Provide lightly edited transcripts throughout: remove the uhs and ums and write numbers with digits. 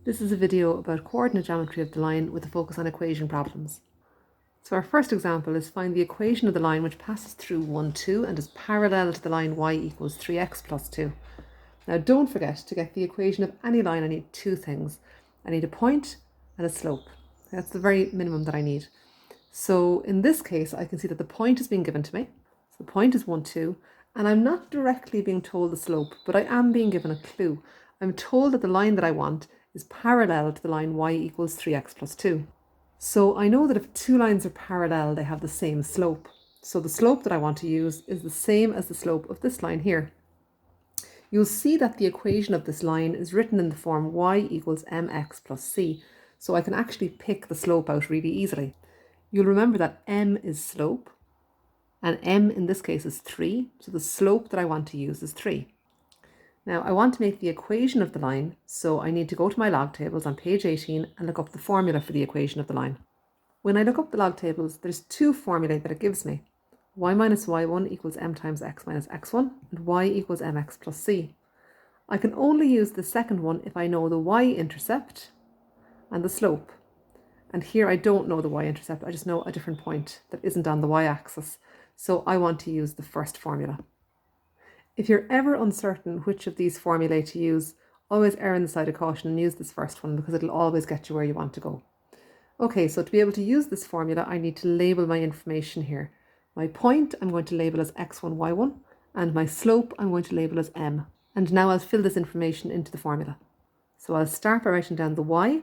This is a video about coordinate geometry of the line with a focus on equation problems. So our first example is find the equation of the line which passes through 1, 2 and is parallel to the line y equals 3x plus 2. Now don't forget, to get the equation of any line I need two things. I need a point and a slope. That's the very minimum that I need. So in this case I can see that the point is being given to me. So the point is 1, 2, and I'm not directly being told the slope, but I am being given a clue. I'm told that the line that I want is parallel to the line y equals 3x plus 2. So I know that if two lines are parallel, they have the same slope. So the slope that I want to use is the same as the slope of this line here. You'll see that the equation of this line is written in the form y equals mx plus c. So I can actually pick the slope out really easily. You'll remember that m is slope, and m in this case is 3. So the slope that I want to use is 3. Now I want to make the equation of the line, so I need to go to my log tables on page 18 and look up the formula for the equation of the line. When I look up the log tables, there's two formulae that it gives me. Y minus y1 equals m times x minus x1, and y equals mx plus c. I can only use the second one if I know the y-intercept and the slope. And here I don't know the y-intercept, I just know a different point that isn't on the y-axis. So I want to use the first formula. If you're ever uncertain which of these formulae to use, always err on the side of caution and use this first one because it'll always get you where you want to go. Okay, so to be able to use this formula, I need to label my information here. My point I'm going to label as x1, y1, and my slope I'm going to label as m. And now I'll fill this information into the formula. So I'll start by writing down the y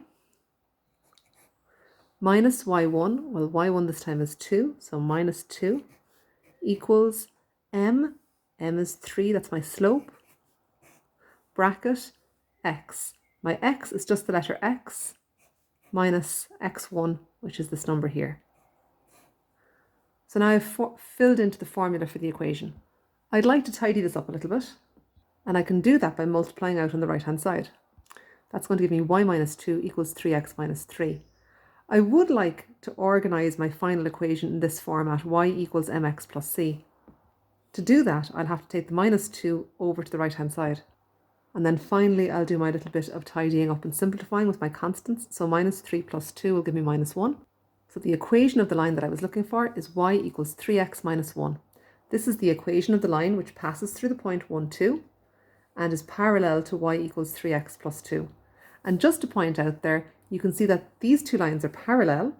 minus y1, well y1 this time is 2, so minus 2 equals m is 3, that's my slope, bracket x. My x is just the letter x minus x1, which is this number here. So now I've filled into the formula for the equation. I'd like to tidy this up a little bit, and I can do that by multiplying out on the right hand side. That's going to give me y minus 2 equals 3x minus 3. I would like to organise my final equation in this format, y equals mx plus c. To do that, I'll have to take the minus 2 over to the right hand side. And then finally, I'll do my little bit of tidying up and simplifying with my constants. So minus 3 plus 2 will give me minus 1. So the equation of the line that I was looking for is y equals 3x minus 1. This is the equation of the line which passes through the point 1, 2 and is parallel to y equals 3x plus 2. And just to point out there, you can see that these two lines are parallel,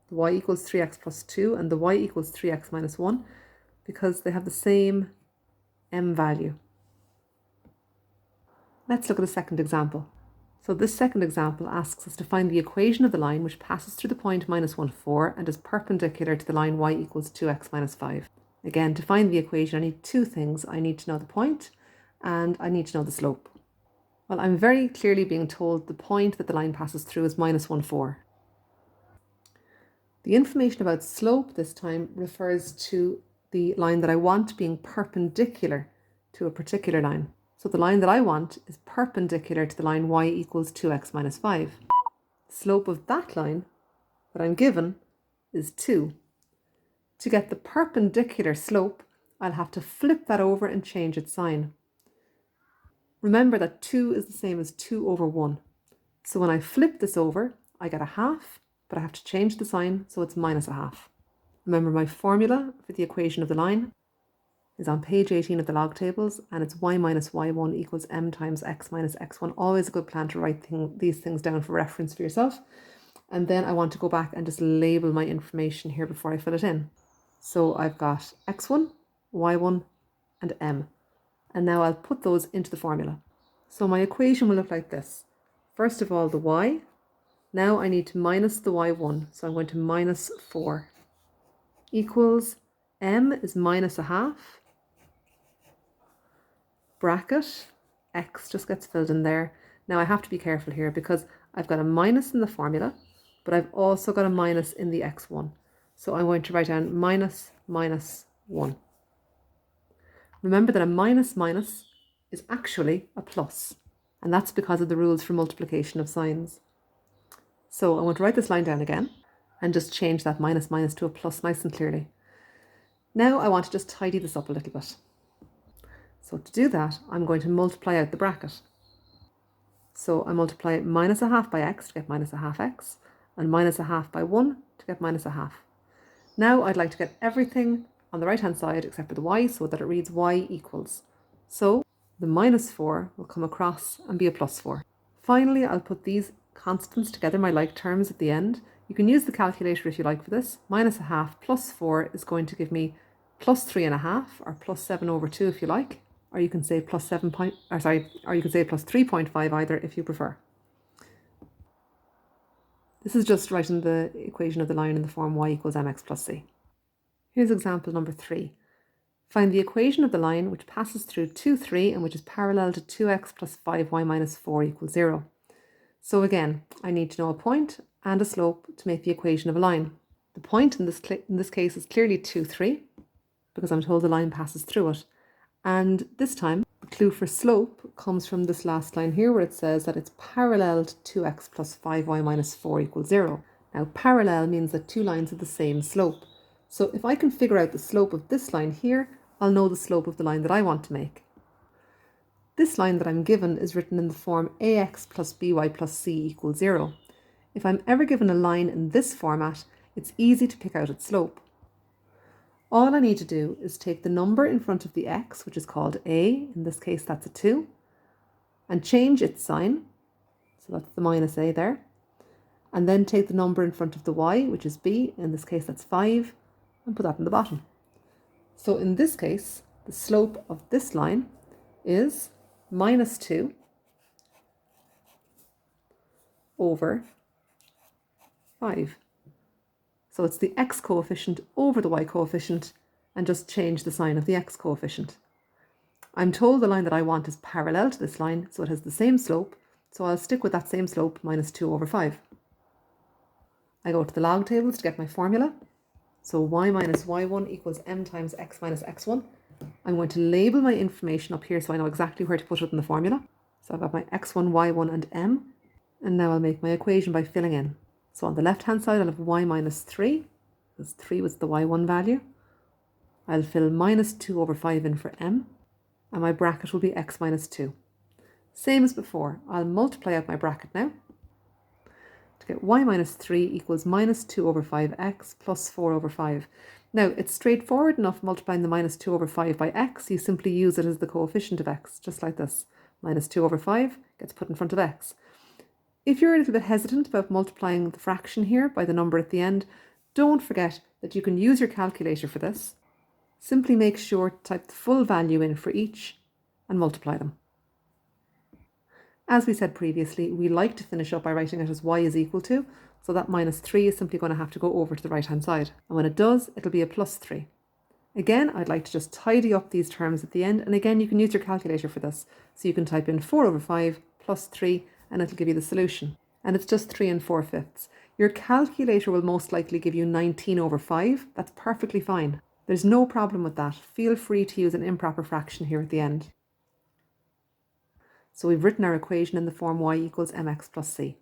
the y equals 3x plus 2 and the y equals 3x minus 1, because they have the same m value. Let's look at a second example. So this second example asks us to find the equation of the line which passes through the point minus 1, 4 and is perpendicular to the line y equals 2x minus 5. Again, to find the equation, I need two things. I need to know the point and I need to know the slope. Well, I'm very clearly being told the point that the line passes through is minus 1, 4. The information about slope this time refers to the line that I want being perpendicular to a particular line. So the line that I want is perpendicular to the line y equals 2x minus 5. The slope of that line that I'm given is 2. To get the perpendicular slope, I'll have to flip that over and change its sign. Remember that 2 is the same as 2 over 1. So when I flip this over, I get a half, but I have to change the sign, so it's minus a half. Remember, my formula for the equation of the line is on page 18 of the log tables, and it's y minus y1 equals m times x minus x1. Always a good plan to write these things down for reference for yourself. And then I want to go back and just label my information here before I fill it in. So I've got x1, y1, and m. And now I'll put those into the formula. So my equation will look like this. First of all, the y. Now I need to minus the y1, so I'm going to minus 4 equals m is minus a half, bracket, x just gets filled in there. Now I have to be careful here because I've got a minus in the formula, but I've also got a minus in the x1. So I'm going to write down minus minus 1. Remember that a minus minus is actually a plus, and that's because of the rules for multiplication of signs. So I'm going to write this line down again and just change that minus minus to a plus nice and clearly. Now I want to just tidy this up a little bit. So to do that, I'm going to multiply out the bracket. So I multiply minus a half by x to get minus a half x, and minus a half by 1 to get minus a half. Now I'd like to get everything on the right hand side except for the y so that it reads y equals. So the minus 4 will come across and be a plus 4. Finally, I'll put these constants together, my like terms at the end. You can use the calculator if you like for this. Minus a half plus 4 is going to give me plus 3.5, or plus 7 over 2 if you like. Or you can say plus 3.5 either if you prefer. This is just writing the equation of the line in the form y equals mx plus c. Here's example number 3. Find the equation of the line which passes through 2, 3 and which is parallel to 2x plus 5y minus 4 equals 0. So again, I need to know a point and a slope to make the equation of a line. The point in this case is clearly 2, 3 because I'm told the line passes through it. And this time, the clue for slope comes from this last line here where it says that it's parallel to 2x plus 5y minus 4 equals 0. Now, parallel means that two lines have the same slope. So if I can figure out the slope of this line here, I'll know the slope of the line that I want to make. This line that I'm given is written in the form ax plus by plus c equals 0. If I'm ever given a line in this format, it's easy to pick out its slope. All I need to do is take the number in front of the x, which is called a, in this case that's a 2, and change its sign, so that's the minus a there, and then take the number in front of the y, which is b, in this case that's 5, and put that in the bottom. So in this case, the slope of this line is minus 2 over 5. So it's the x coefficient over the y coefficient, and just change the sign of the x coefficient. I'm told the line that I want is parallel to this line, so it has the same slope, so I'll stick with that same slope, minus 2 over 5. I go to the log tables to get my formula. So y minus y1 equals m times x minus x1. I'm going to label my information up here so I know exactly where to put it in the formula. So I've got my x1, y1 and m, and now I'll make my equation by filling in. So on the left hand side I'll have y minus 3, because 3 was the y1 value. I'll fill minus 2 over 5 in for m, and my bracket will be x minus 2. Same as before, I'll multiply out my bracket now to get y minus 3 equals minus 2 over 5x plus 4 over 5. Now, it's straightforward enough multiplying the minus 2 over 5 by x. You simply use it as the coefficient of x, just like this. Minus 2 over 5 gets put in front of x. If you're a little bit hesitant about multiplying the fraction here by the number at the end, don't forget that you can use your calculator for this. Simply make sure to type the full value in for each and multiply them. As we said previously, we like to finish up by writing it as y is equal to, so that minus 3 is simply going to have to go over to the right hand side. And when it does, it'll be a plus 3. Again, I'd like to just tidy up these terms at the end, and again, you can use your calculator for this. So you can type in 4 over 5 plus 3, and it'll give you the solution. And it's just 3 4/5. Your calculator will most likely give you 19 over 5. That's perfectly fine. There's no problem with that. Feel free to use an improper fraction here at the end. So we've written our equation in the form y equals mx plus c.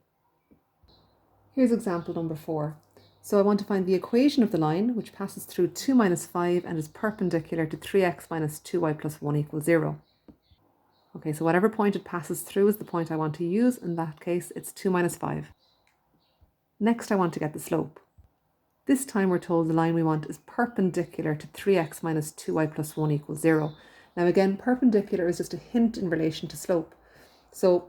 Here's example number 4. So I want to find the equation of the line which passes through 2 minus 5 and is perpendicular to 3x minus 2y plus 1 equals 0. Okay, so whatever point it passes through is the point I want to use. In that case, it's 2 minus 5. Next, I want to get the slope. This time we're told the line we want is perpendicular to 3x minus 2y plus 1 equals 0. Now again, perpendicular is just a hint in relation to slope. So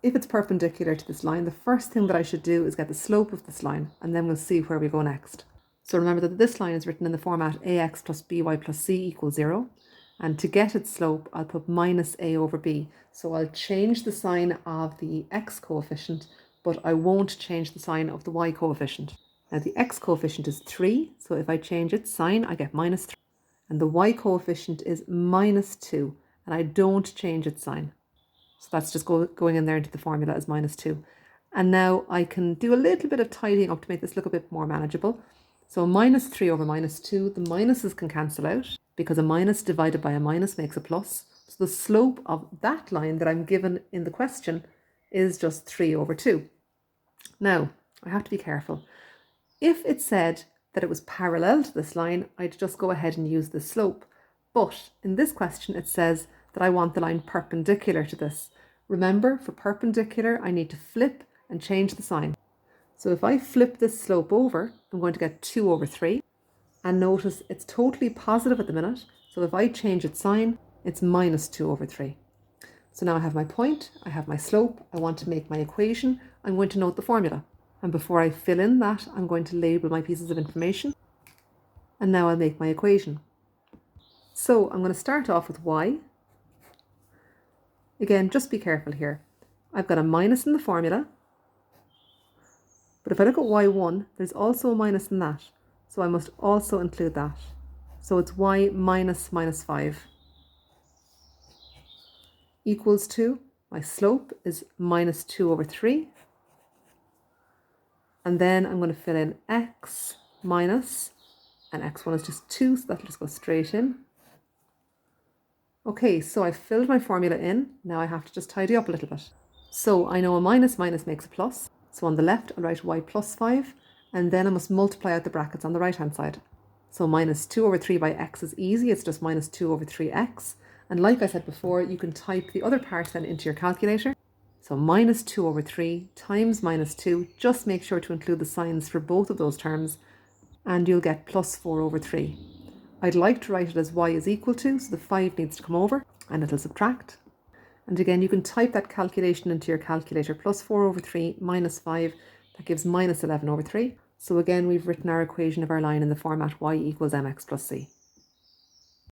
if it's perpendicular to this line, the first thing that I should do is get the slope of this line, and then we'll see where we go next. So remember that this line is written in the format ax plus by plus c equals 0. And to get its slope, I'll put minus a over b. So I'll change the sign of the x coefficient, but I won't change the sign of the y coefficient. Now the x coefficient is 3, so if I change its sign, I get minus 3. And the y coefficient is minus 2, and I don't change its sign. So that's just going in there into the formula as minus 2. And now I can do a little bit of tidying up to make this look a bit more manageable. So minus 3 over minus 2, the minuses can cancel out, because a minus divided by a minus makes a plus. So the slope of that line that I'm given in the question is just 3 over 2. Now, I have to be careful. If it said that it was parallel to this line, I'd just go ahead and use the slope. But in this question, it says that I want the line perpendicular to this, Remember, for perpendicular, I need to flip and change the sign. So if I flip this slope over, I'm going to get 2 over 3. And notice it's totally positive at the minute. So if I change its sign, it's minus 2 over 3. So now I have my point, I have my slope, I want to make my equation, I'm going to note the formula. And before I fill in that, I'm going to label my pieces of information. And now I'll make my equation. So I'm going to start off with y. Again, just be careful here. I've got a minus in the formula. But if I look at y1, there's also a minus in that. So I must also include that. So it's y minus minus 5 equals to, my slope is minus 2 over 3. And then I'm going to fill in x minus, and x1 is just 2, so that'll just go straight in. Okay, so I've filled my formula in. Now I have to just tidy up a little bit. So I know a minus minus makes a plus. So on the left, I'll write y plus 5, and then I must multiply out the brackets on the right-hand side. So minus 2 over 3 by x is easy. It's just minus 2 over 3x. And like I said before, you can type the other part then into your calculator. So minus 2 over 3 times minus 2. Just make sure to include the signs for both of those terms, and you'll get plus 4 over 3. I'd like to write it as y is equal to, so the 5 needs to come over, and it'll subtract. And again, you can type that calculation into your calculator. Plus 4 over 3 minus 5, that gives minus 11 over 3. So again, we've written our equation of our line in the format y equals mx plus c.